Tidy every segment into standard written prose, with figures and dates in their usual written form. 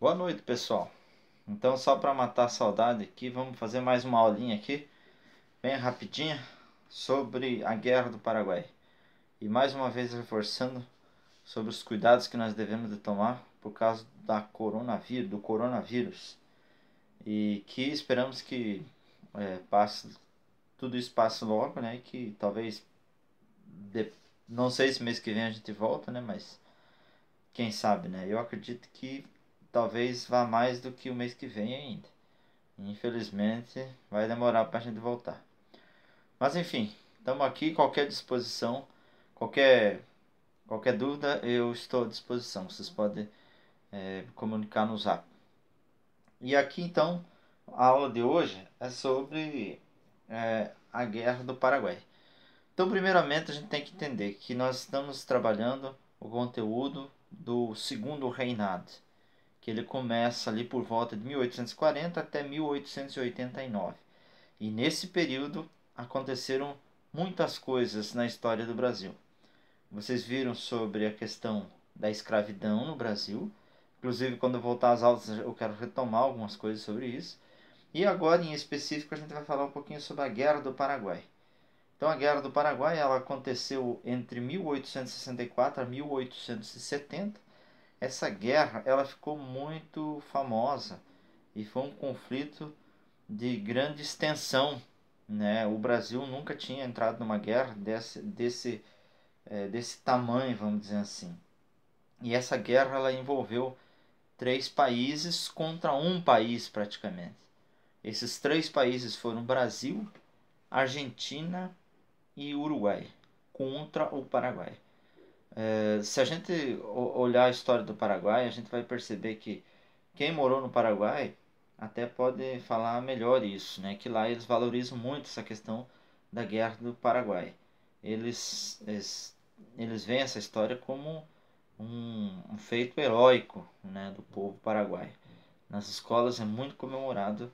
Boa noite, pessoal. Então, só para matar a saudade aqui, vamos fazer mais uma aulinha aqui, bem rapidinha, sobre a Guerra do Paraguai. E mais uma vez reforçando sobre os cuidados que nós devemos de tomar por causa do coronavírus. E que esperamos que passe, tudo isso passe logo, né? E que talvez, de, não sei se mês que vem a gente volta, né? Mas quem sabe, né? Eu acredito que talvez vá mais do que o mês que vem ainda. Infelizmente, vai demorar para a gente voltar. Mas enfim, estamos aqui, qualquer disposição, qualquer, qualquer dúvida, eu estou à disposição. Vocês podem comunicar no Zap. E aqui então, a aula de hoje é sobre a Guerra do Paraguai. Então, primeiramente, a gente tem que entender que nós estamos trabalhando o conteúdo do Segundo Reinado, que ele começa ali por volta de 1840 até 1889. E nesse período aconteceram muitas coisas na história do Brasil. Vocês viram sobre a questão da escravidão no Brasil. Inclusive, quando eu voltar às aulas, eu quero retomar algumas coisas sobre isso. E agora, em específico, a gente vai falar um pouquinho sobre a Guerra do Paraguai. Então, a Guerra do Paraguai ela aconteceu entre 1864 a 1870. Essa guerra ela ficou muito famosa e foi um conflito de grande extensão, né? O Brasil nunca tinha entrado numa guerra desse tamanho, vamos dizer assim. E essa guerra ela envolveu três países contra um país praticamente. Esses três países foram Brasil, Argentina e Uruguai contra o Paraguai. Se a gente olhar a história do Paraguai, a gente vai perceber que quem morou no Paraguai até pode falar melhor isso, né? Que lá eles valorizam muito essa questão da Guerra do Paraguai. Eles, eles, eles veem essa história como um feito heróico, né, do povo paraguaio. Nas escolas é muito comemorado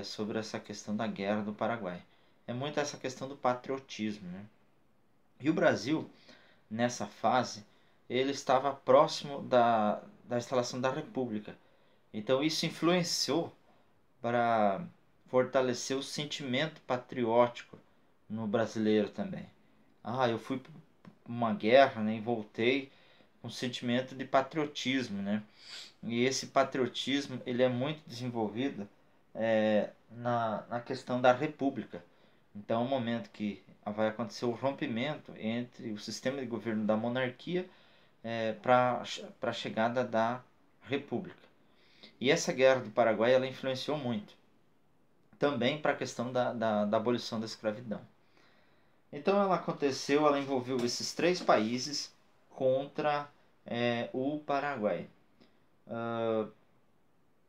sobre essa questão da Guerra do Paraguai. É muito essa questão do patriotismo, né? E o Brasil, nessa fase, ele estava próximo da instalação da República. Então isso influenciou para fortalecer o sentimento patriótico no brasileiro também. Ah, eu fui para uma guerra, né, e voltei com sentimento de patriotismo, né? E esse patriotismo ele é muito desenvolvido na questão da república. Então, é o momento que vai acontecer o rompimento entre o sistema de governo da monarquia para a chegada da república. E essa guerra do Paraguai ela influenciou muito também para a questão da abolição da escravidão. Então ela aconteceu, ela envolveu esses três países contra o Paraguai.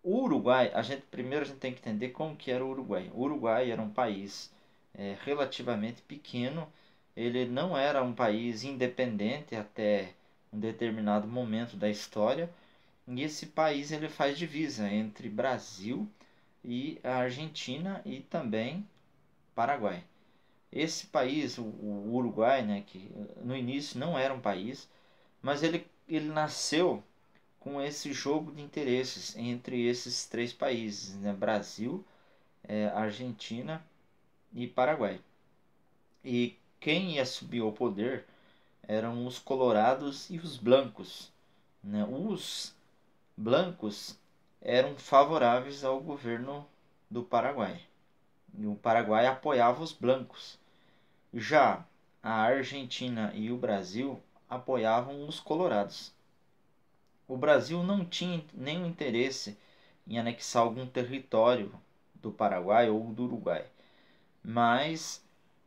O Uruguai, primeiro a gente tem que entender como que era o Uruguai. O Uruguai era um país relativamente pequeno, ele não era um país independente até um determinado momento da história, e esse país ele faz divisa entre Brasil e a Argentina e também Paraguai. Esse país, o Uruguai, né, que no início não era um país, mas ele nasceu com esse jogo de interesses entre esses três países, né, Brasil, Argentina e Paraguai. E quem ia subir ao poder eram os colorados e os blancos, né? Os blancos eram favoráveis ao governo do Paraguai. E o Paraguai apoiava os blancos. Já a Argentina e o Brasil apoiavam os colorados. O Brasil não tinha nenhum interesse em anexar algum território do Paraguai ou do Uruguai, mas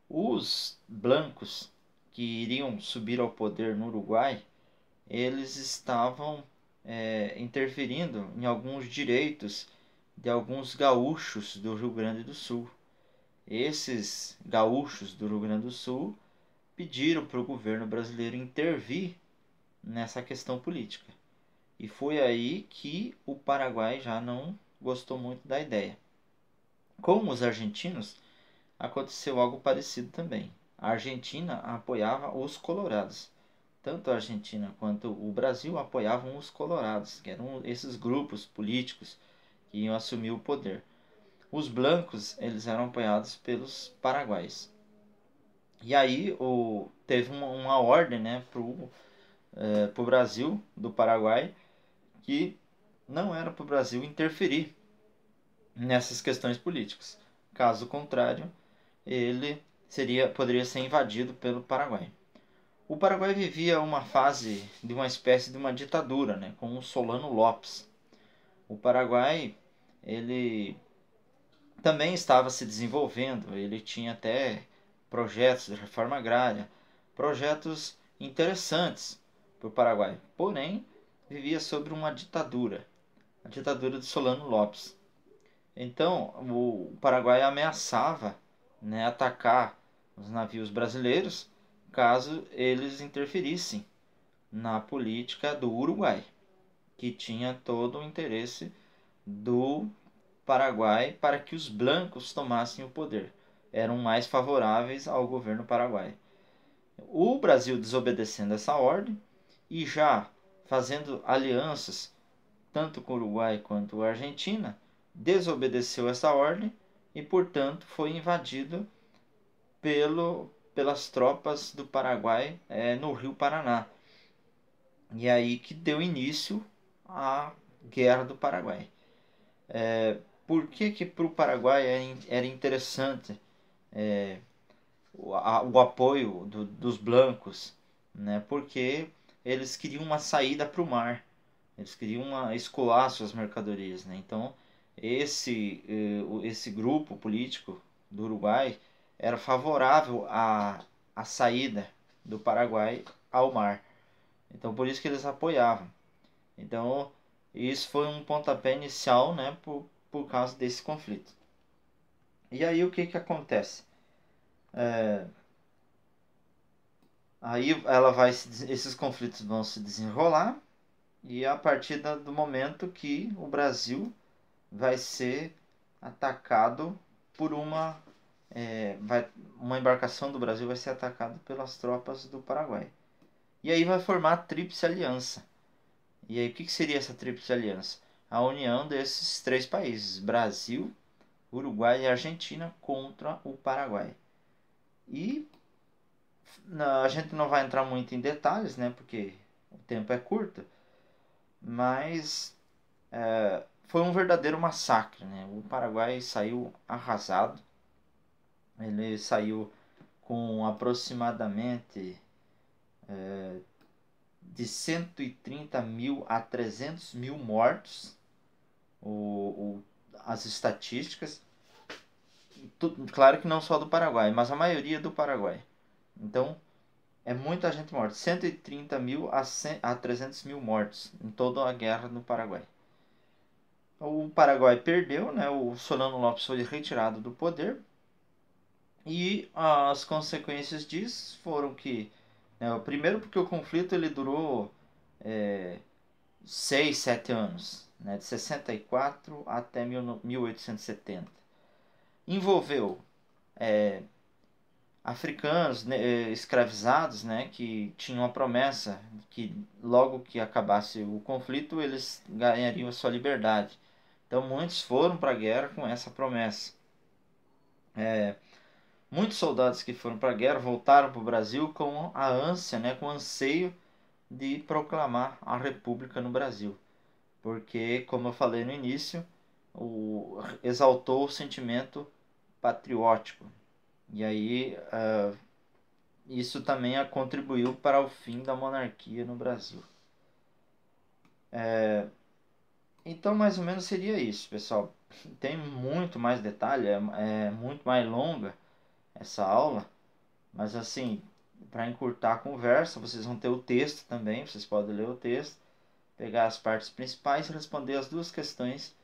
os blancos que iriam subir ao poder no Uruguai, eles estavam interferindo em alguns direitos de alguns gaúchos do Rio Grande do Sul. Esses gaúchos do Rio Grande do Sul pediram para o governo brasileiro intervir nessa questão política. E foi aí que o Paraguai já não gostou muito da ideia. Com os argentinos, aconteceu algo parecido também. A Argentina apoiava os colorados. tanto a Argentina quanto o Brasil apoiavam os colorados, que eram esses grupos políticos que iam assumir o poder. Os brancos, eles eram apoiados pelos paraguaios. E aí teve uma ordem, né, pro Brasil, do Paraguai, que não era para o Brasil interferir nessas questões políticas. Caso contrário, ele poderia ser invadido pelo Paraguai. O Paraguai vivia uma fase de uma espécie de uma ditadura, né, com o Solano Lopes. O Paraguai, ele também estava se desenvolvendo, ele tinha até projetos de reforma agrária, projetos interessantes para o Paraguai. Porém, vivia sobre uma ditadura, a ditadura de Solano Lopes. Então, o Paraguai ameaçava, né, atacar os navios brasileiros caso eles interferissem na política do Uruguai, que tinha todo o interesse do Paraguai para que os brancos tomassem o poder. Eram mais favoráveis ao governo paraguaio. O Brasil desobedecendo essa ordem e já fazendo alianças tanto com o Uruguai quanto a Argentina, desobedeceu essa ordem e, portanto, foi invadido pelas tropas do Paraguai no Rio Paraná. E aí que deu início à Guerra do Paraguai. Por que para o Paraguai era interessante o apoio dos blancos? Né? Porque eles queriam uma saída para o mar. Eles queriam escoar suas mercadorias. Né? Então, esse grupo político do Uruguai era favorável à saída do Paraguai ao mar. Então, por isso que eles apoiavam. Então, isso foi um pontapé inicial, né, por causa desse conflito. E aí, o que acontece? Aí esses conflitos vão se desenrolar e a partir do momento que o Brasil vai ser atacado por uma embarcação do Brasil vai ser atacada pelas tropas do Paraguai. E aí vai formar a Tríplice Aliança. E aí o que seria essa Tríplice Aliança? A união desses três países, Brasil, Uruguai e Argentina, contra o Paraguai. E a gente não vai entrar muito em detalhes, né, porque o tempo é curto, mas foi um verdadeiro massacre. Né? O Paraguai saiu arrasado, ele saiu com aproximadamente de 130 mil a 300 mil mortos, as estatísticas. Claro que não só do Paraguai, mas a maioria do Paraguai. Então, é muita gente morta. 130 mil a 300 mil mortos em toda a guerra no Paraguai. O Paraguai perdeu, né? O Solano Lopes foi retirado do poder. E as consequências disso foram que, né, primeiro porque o conflito ele durou 6, 7 anos, né, de 64 até 1870. Envolveu africanos, né, escravizados, né, que tinham a promessa que logo que acabasse o conflito eles ganhariam a sua liberdade. Então muitos foram para a guerra com essa promessa. Muitos soldados que foram para a guerra voltaram para o Brasil com a ânsia, né, com o anseio de proclamar a República no Brasil. Porque, como eu falei no início, exaltou o sentimento patriótico. E aí isso também contribuiu para o fim da monarquia no Brasil. Então, mais ou menos seria isso, pessoal. Tem muito mais detalhe, é muito mais longa essa aula, mas assim, para encurtar a conversa, vocês vão ter o texto também, vocês podem ler o texto, pegar as partes principais e responder as duas questões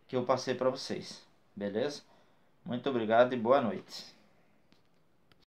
que eu passei para vocês, beleza? Muito obrigado e boa noite.